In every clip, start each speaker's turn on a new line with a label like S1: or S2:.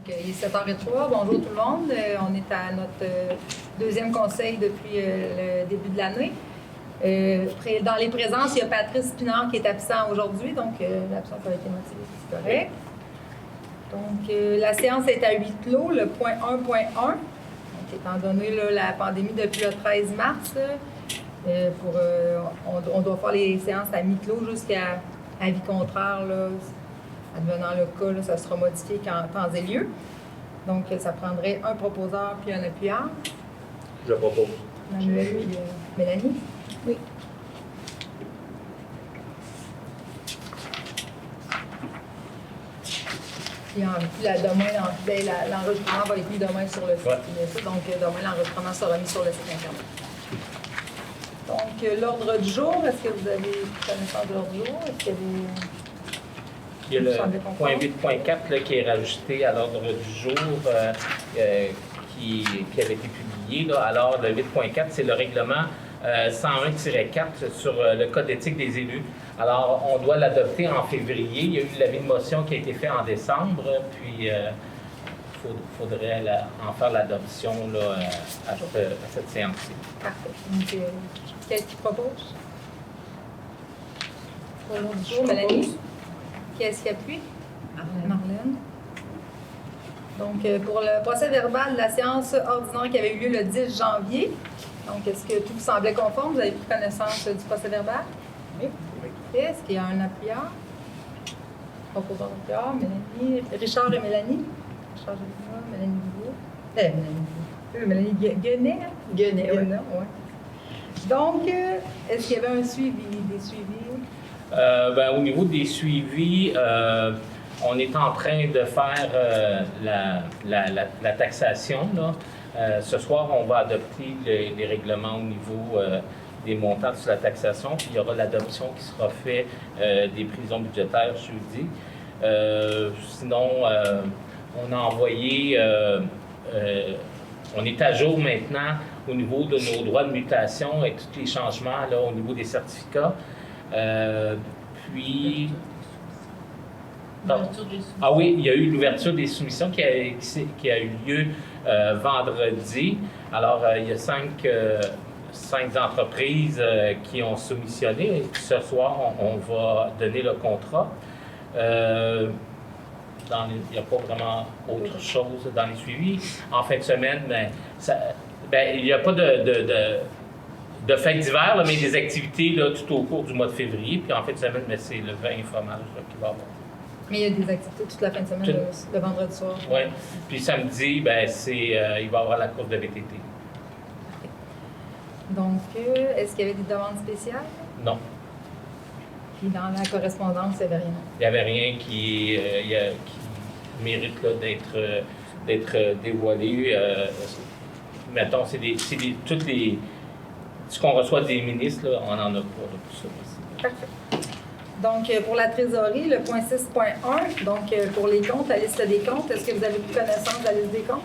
S1: Il est 7h03. Bonjour tout le monde. On est à notre deuxième conseil depuis le début de l'année. Dans les présences, il y a Patrice Pinard qui est absent aujourd'hui, donc l'absence a été motivée, c'est correct. Donc, la séance est à huis clos, le point 1.1. Donc, étant donné là, la pandémie depuis le 13 mars, on doit faire les séances à mi-clos jusqu'à avis contraire. Là, advenant le cas, là, ça sera modifié en temps et lieu. Donc, ça prendrait un proposeur puis un appuyeur.
S2: Je propose.
S1: Manuel et Mélanie. Oui. Puis demain, l'enregistrement va être mis demain sur le site. Ouais. Donc, demain, l'enregistrement sera mis sur le site Internet. Donc, l'ordre du jour, est-ce que vous avez connaissance de l'ordre du jour? Est-ce que vous...
S2: Il y a le point 8.4 qui est rajouté à l'ordre du jour qui avait été publié. Là. Alors, le 8.4, c'est le règlement 101-4 sur le code d'éthique des élus. Alors, on doit l'adopter en février. Il y a eu l'avis de motion qui a été fait en décembre, puis il faudrait en faire l'adoption à cette séance-ci.
S1: Parfait. Donc, qu'est-ce qu'il propose? Pour l'ordre du jour, Mélanie? Qui est-ce qui appuie? Marlène. Donc, pour le procès verbal de la séance ordinaire qui avait eu lieu le 10 janvier, donc, est-ce que tout vous semblait conforme? Vous avez pris connaissance du procès verbal? Oui. Est-ce qu'il y a un appuyeur? Proposeur d'appuyeur, Mélanie, Richard et Mélanie. Richard et Mélanie Dubois. Mélanie Guenet. Guenet, oui. Donc, est-ce qu'il y avait un suivi, des suivis?
S2: Au niveau des suivis, on est en train de faire la taxation. Là. Ce soir, on va adopter les règlements au niveau des montants sur la taxation, puis il y aura l'adoption qui sera faite des prévisions budgétaires jeudi. Sinon, on a envoyé, on est à jour maintenant au niveau de nos droits de mutation et tous les changements là, au niveau des certificats. Puis... Ah oui, il y a eu l'ouverture des soumissions qui a eu lieu vendredi. Alors, il y a cinq entreprises qui ont soumissionné. Et ce soir, on va donner le contrat. Il n'y a pas vraiment autre chose dans les suivis. En fin de semaine, il n'y a pas de fêtes d'hiver, mais des activités là, tout au cours du mois de février. Puis en fin de semaine, c'est le vin et fromage là, qui va avoir.
S1: Mais il y a des activités toute la fin de semaine, le vendredi soir.
S2: Oui. Puis samedi, il va y avoir la course de VTT.
S1: Donc, est-ce qu'il y avait des demandes spéciales?
S2: Non.
S1: Puis dans la correspondance, il n'y avait rien? Il
S2: n'y avait rien qui mérite là, d'être dévoilé. Mettons, toutes les... Ce qu'on reçoit des ministres, là, on n'en a pas là, pour ça.
S1: Parfait. Donc, pour la trésorerie, le point 6.1, donc pour les comptes, la liste des comptes, est-ce que vous avez pris connaissance de la liste des comptes?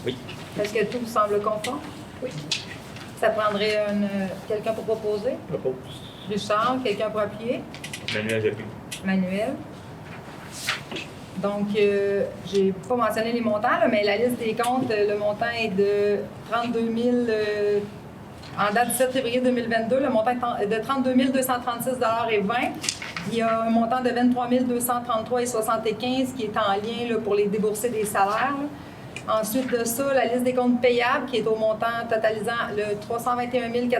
S2: Oui.
S1: Est-ce que tout vous semble conforme? Oui. Ça prendrait quelqu'un pour proposer?
S2: Propose.
S1: Richard, quelqu'un pour appuyer?
S2: Manuel, j'appuie.
S1: Manuel. Donc, j'ai pas mentionné les montants, là, mais la liste des comptes, le montant est de 32 000... en date du 7 février 2022, le montant est de 32 236,20 $. Il y a un montant de 23 233,75 qui est en lien là, pour les débourser des salaires. Là. Ensuite de ça, la liste des comptes payables qui est au montant totalisant le 321 446,79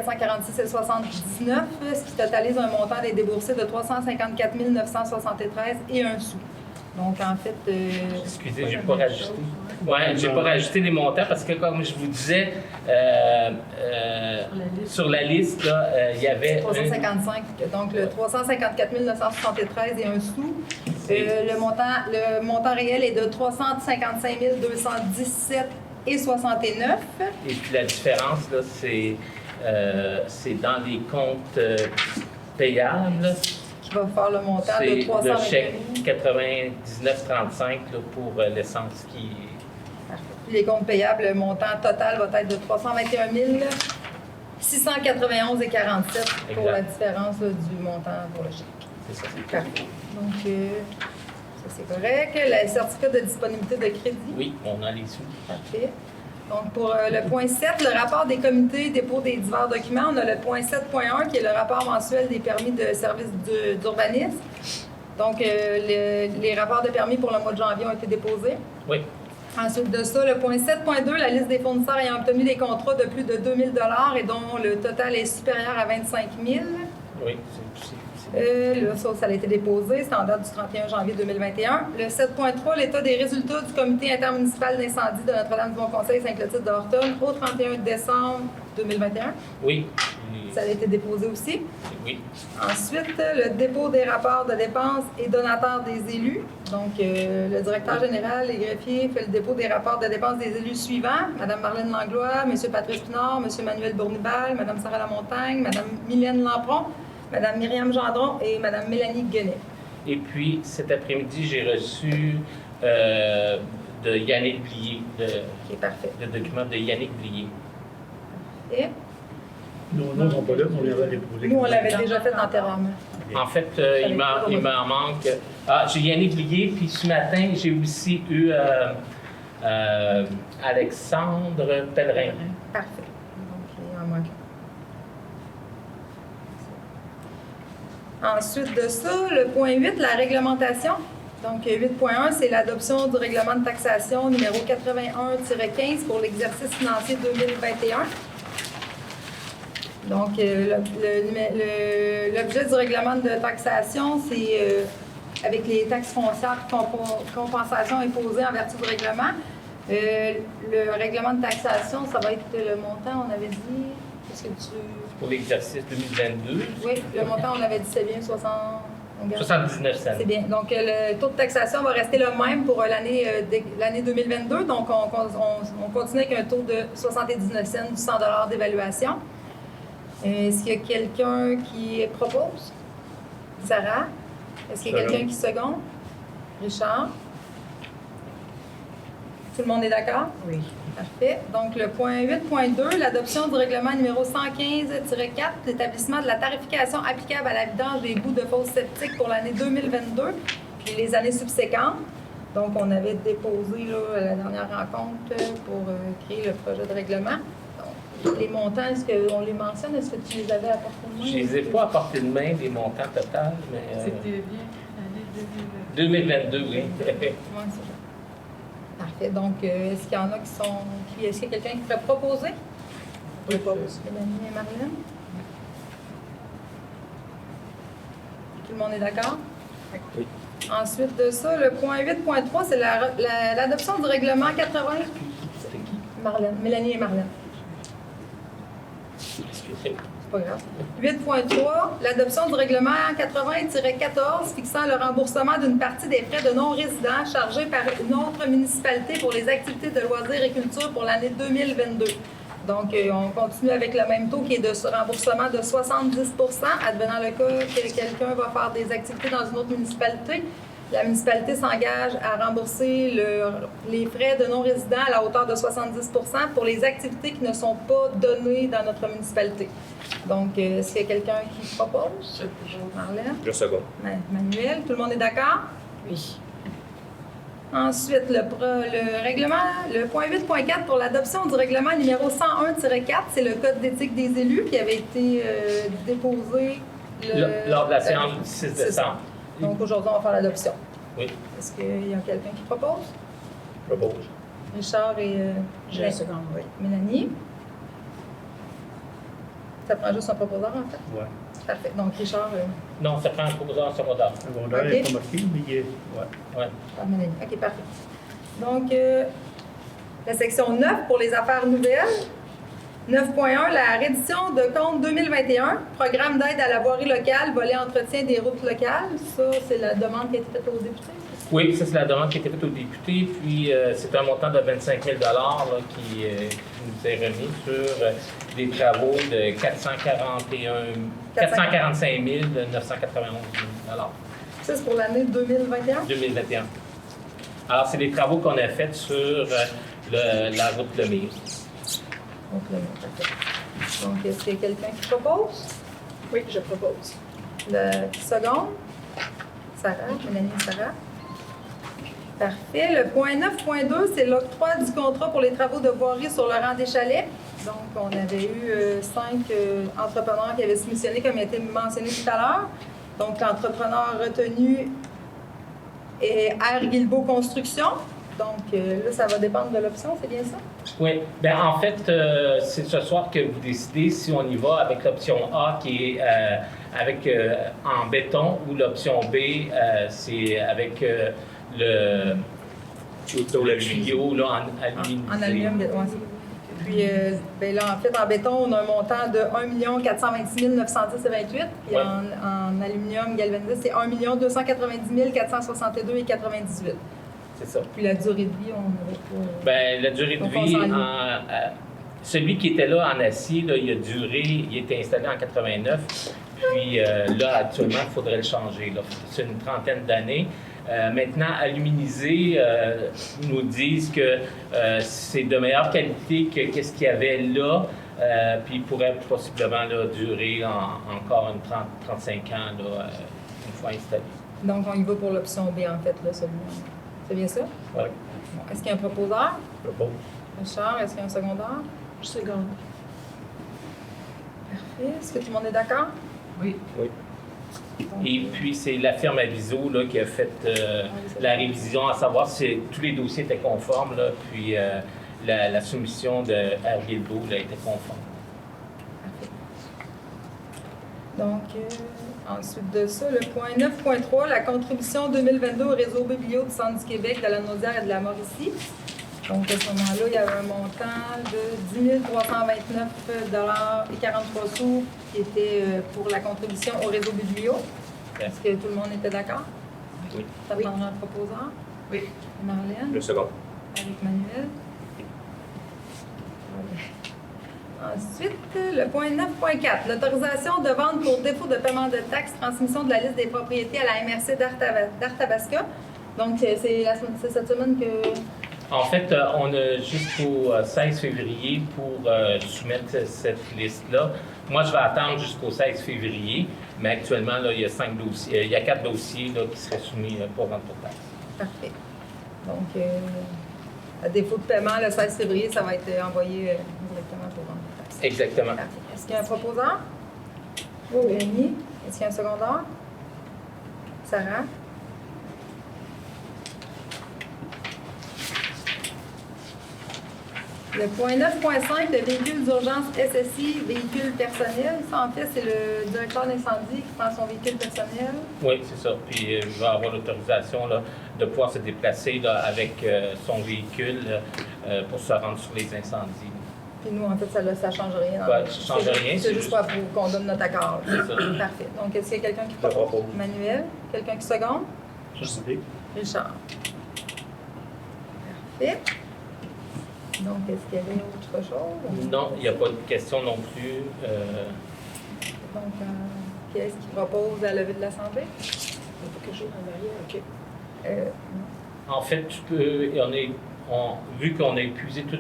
S1: $, ce qui totalise un montant des déboursés de 354 973 et 1 sou. Donc, en fait...
S2: Excusez, j'ai pas rajouté. Oui, j'ai pas rajouté les montants parce que, comme je vous disais, sur la liste, là, il y avait...
S1: 355, donc le 354 973 et 1 sou. Le montant réel est de 355 217 et 69.
S2: Et puis la différence, là, c'est dans les comptes payables.
S1: Qui va faire le montant de 300
S2: 000. Le chèque 99,35 pour l'essence qui est...
S1: Les comptes payables, le montant total va être de 321 691,47 pour la différence là, du montant pour le chèque.
S2: C'est ça.
S1: Parfait. Donc, Ça, c'est correct. Le certificat de disponibilité de crédit.
S2: Oui, on a les sous.
S1: Parfait. Donc, pour le point 7, le rapport des comités dépôt des divers documents, on a le point 7.1 qui est le rapport mensuel des permis de service d'urbanisme. Donc, les rapports de permis pour le mois de janvier ont été déposés.
S2: Oui.
S1: Ensuite de ça, le point 7.2, la liste des fournisseurs ayant obtenu des contrats de plus de 2 000 et dont le total est supérieur à 25 000.
S2: Oui,
S1: Là, ça a été déposé, c'est en date du 31 janvier 2021. Le 7.3, l'état des résultats du comité intermunicipal d'incendie de Notre-Dame-du-Mont-Conseil Saint-Clotilde d'Orton au 31 décembre 2021.
S2: Oui.
S1: Ça a été déposé aussi.
S2: Oui.
S1: Ensuite, le dépôt des rapports de dépenses et donateurs des élus. Donc, le directeur général et greffier fait le dépôt des rapports de dépenses des élus suivants. Mme Marlène Langlois, M. Patrice Pinard, M. Manuel Bournibal, Mme Sarah Lamontagne, Mme Mylène Lampron, Mme Myriam Gendron et Mme Mélanie Guenet.
S2: Et puis, cet après-midi, j'ai reçu de Yannick Blier, le document de Yannick Blier.
S1: Et?
S3: Non, ils sont pas là, on les a déposés.
S1: Nous, on l'avait déjà fait antérieurement.
S2: En fait, il m'en manque. Ah, j'ai Yannick Blier, puis ce matin, j'ai aussi eu Alexandre Pellerin.
S1: Parfait. Donc, il en manque. Ensuite de ça, le point 8, la réglementation. Donc, 8.1, c'est l'adoption du règlement de taxation numéro 81-15 pour l'exercice financier 2021. Donc, l'objet du règlement de taxation, c'est avec les taxes foncières et compensations imposées en vertu du règlement. Le règlement de taxation, ça va être le montant, on avait dit. Est-ce que tu...
S2: Pour l'exercice 2022.
S1: Oui, le montant, on avait dit, c'est bien
S2: 79 cents.
S1: C'est bien. Donc, le taux de taxation va rester le même pour l'année 2022. Donc, on continue avec un taux de 79 cents du 100 $ d'évaluation. Est-ce qu'il y a quelqu'un qui propose? Sarah? Est-ce qu'il y a quelqu'un qui seconde? Richard? Tout le monde est d'accord?
S4: Oui.
S1: Parfait. Donc, le point 8.2, l'adoption du règlement numéro 115-4, l'établissement de la tarification applicable à la vidange des boues de fosses septiques pour l'année 2022 puis les années subséquentes. Donc, on avait déposé là, à la dernière rencontre pour créer le projet de règlement. Donc, les montants, est-ce qu'on les mentionne? Est-ce que tu les avais apportés de main?
S2: Je ne les ai pas apportés de main, des montants total, mais...
S4: C'était bien l'année
S2: 2022, oui.
S1: Oui, c'est ça. Parfait. Donc, est-ce qu'il y en a qui sont... Est-ce qu'il y a quelqu'un qui pourrait proposer?
S4: Oui, propose.
S1: Mélanie et Marlène? Tout le monde est d'accord?
S2: Oui.
S1: Ensuite de ça, le point 8.3, c'est l'adoption du règlement 80...
S2: C'était qui?
S1: Marlène. Mélanie et Marlène.
S2: Excusez-moi.
S1: C'est pas grave. 8.3, l'adoption du règlement 80-14 fixant le remboursement d'une partie des frais de non-résidents chargés par une autre municipalité pour les activités de loisirs et culture pour l'année 2022. Donc, on continue avec le même taux qui est de ce remboursement de 70 % advenant le cas que quelqu'un va faire des activités dans une autre municipalité. La municipalité s'engage à rembourser les frais de non-résidents à la hauteur de 70 % pour les activités qui ne sont pas données dans notre municipalité. Donc, est-ce qu'il y a quelqu'un qui propose? Marlène?
S5: Je seconde.
S1: Manuel, tout le monde est d'accord?
S4: Oui.
S1: Ensuite, le règlement, le point 8.4 pour l'adoption du règlement numéro 101-4, c'est le code d'éthique des élus qui avait été déposé
S2: Lors de la séance du 6 décembre.
S1: Donc, aujourd'hui, on va faire l'adoption.
S2: Oui.
S1: Est-ce qu'il y a quelqu'un qui propose?
S5: Propose.
S1: Richard et
S4: Je seconde, oui.
S1: Mélanie? Ça prend juste un proposeur, en fait?
S3: Oui.
S1: Parfait. Donc, Richard...
S2: Non, ça prend un proposeur secondaire.
S3: Le secondaire n'est pas marqué, mais il est. Ouais.
S2: Ouais.
S1: par Mélanie. OK, parfait. Donc, la section 9 pour les affaires nouvelles. 9.1, la reddition de compte 2021, programme d'aide à la voirie locale, volet entretien des routes locales. Ça, c'est la demande qui a été faite aux députés.
S2: Oui, ça, c'est la demande qui a été faite aux députés. Puis, c'est un montant de 25 000 là, qui nous est remis sur des travaux de 445 991 $.
S1: Ça, c'est pour l'année 2021.
S2: 2021. Alors, c'est des travaux qu'on a faits sur la route Lemire.
S1: Donc, parfait. Donc, est-ce qu'il y a quelqu'un qui propose?
S4: Oui, je propose.
S1: Le second? Sarah, Mélanie et Sarah. Parfait. Le point 9.2, c'est l'octroi du contrat pour les travaux de voirie sur le rang des chalets. Donc, on avait eu 5 entrepreneurs qui avaient soumissionné, comme il a été mentionné tout à l'heure. Donc, l'entrepreneur retenu est R. Guilbeault Construction. Donc, là, ça va dépendre de l'option, c'est bien ça?
S2: Oui. Bien, en fait, c'est ce soir que vous décidez si on y va avec l'option A qui est avec en béton ou l'option B, c'est avec le tuyau là, en aluminium.
S1: En aluminium, ouais. Puis, ben là, en fait, en béton, on a un montant de 1 426 910,28. Puis
S2: Ouais.
S1: en aluminium galvanisé, c'est 1 290 462,98.
S2: C'est ça.
S1: Puis la durée de vie, on avait pas...
S2: Ben, la durée de
S1: Donc, on
S2: vie,
S1: s'enligne.
S2: celui qui était là en acier, là, il a duré, il était installé en 89. Puis là, actuellement, il faudrait le changer. Là. C'est une trentaine d'années. Maintenant, aluminisé nous disent que c'est de meilleure qualité que qu'est-ce qu'il y avait là. Puis il pourrait possiblement là, durer encore une 35 ans là, une fois installé.
S1: Donc, on y va pour l'option B, en fait, là, celui-là. C'est bien ça?
S2: Ouais.
S1: Bon. Est-ce qu'il y a un proposeur?
S3: Bon.
S1: Richard, est-ce qu'il y a un secondaire?
S4: Je seconde.
S1: Parfait. Est-ce que tout le monde est d'accord?
S4: Oui.
S3: Oui.
S2: Et puis, c'est la firme Aviso là, qui a fait la révision, à savoir si tous les dossiers étaient conformes, là, puis la soumission de R. Guilbeault là, était conforme.
S1: Donc, ensuite de ça, le point 9.3, la contribution 2022 au réseau Biblio du Centre du Québec, de la Naudière et de la Mauricie. Donc, à ce moment-là, il y avait un montant de 10 329 et 43 sous qui était pour la contribution au réseau Biblio. Est-ce que tout le monde était d'accord?
S3: Oui.
S1: Ça prendra un proposeur?
S4: Oui.
S1: Marlène?
S3: Le second.
S1: Avec Manuel. Ensuite, le point 9.4, l'autorisation de vente pour défaut de paiement de taxes, transmission de la liste des propriétés à la MRC d'Arthabasca. Donc, c'est cette semaine que...
S2: En fait, on a jusqu'au 16 février pour soumettre cette liste-là. Moi, je vais attendre jusqu'au 16 février, mais actuellement, là, il y a 5 dossiers, il y a 4 dossiers là, qui seraient soumis pour vente pour taxes.
S1: Parfait. Donc, à défaut de paiement, le 16 février, ça va être envoyé directement pour vente pour taxes.
S2: Exactement.
S1: Parfait. Est-ce qu'il y a un proposeur? Rémi. Est-ce qu'il y a un secondaire? Sarah? Le point 9.5, le véhicule d'urgence SSI, véhicule personnel. Ça, en fait, c'est le directeur d'incendie qui prend son véhicule personnel.
S2: Oui, c'est ça. Puis il va avoir l'autorisation là, de pouvoir se déplacer là, avec son véhicule pour se rendre sur les incendies.
S1: Puis nous, en fait, ça ne change rien.
S2: Ouais, ça change rien,
S1: C'est
S2: c'est
S1: juste pour qu'on donne notre accord.
S2: C'est ça.
S1: Parfait. Donc, est-ce qu'il y a quelqu'un qui
S3: Je
S1: propose?
S3: propose.
S1: Manuel. Quelqu'un qui seconde?
S3: Ça, c'est
S1: Richard. Parfait. Donc, est-ce qu'il y avait autre chose?
S2: Non, il n'y a pas de question non plus.
S1: Donc, qui est-ce qui propose la levée de l'Assemblée?
S4: Il faut que je joue en arrière, OK.
S2: En fait, tu peux. Vu qu'on a épuisé tous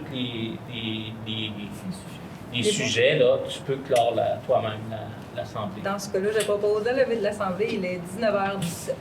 S2: les sujets, là, tu peux clore toi-même l'Assemblée.
S1: Dans ce cas-là, je propose la levée de l'Assemblée. Il est 19h17.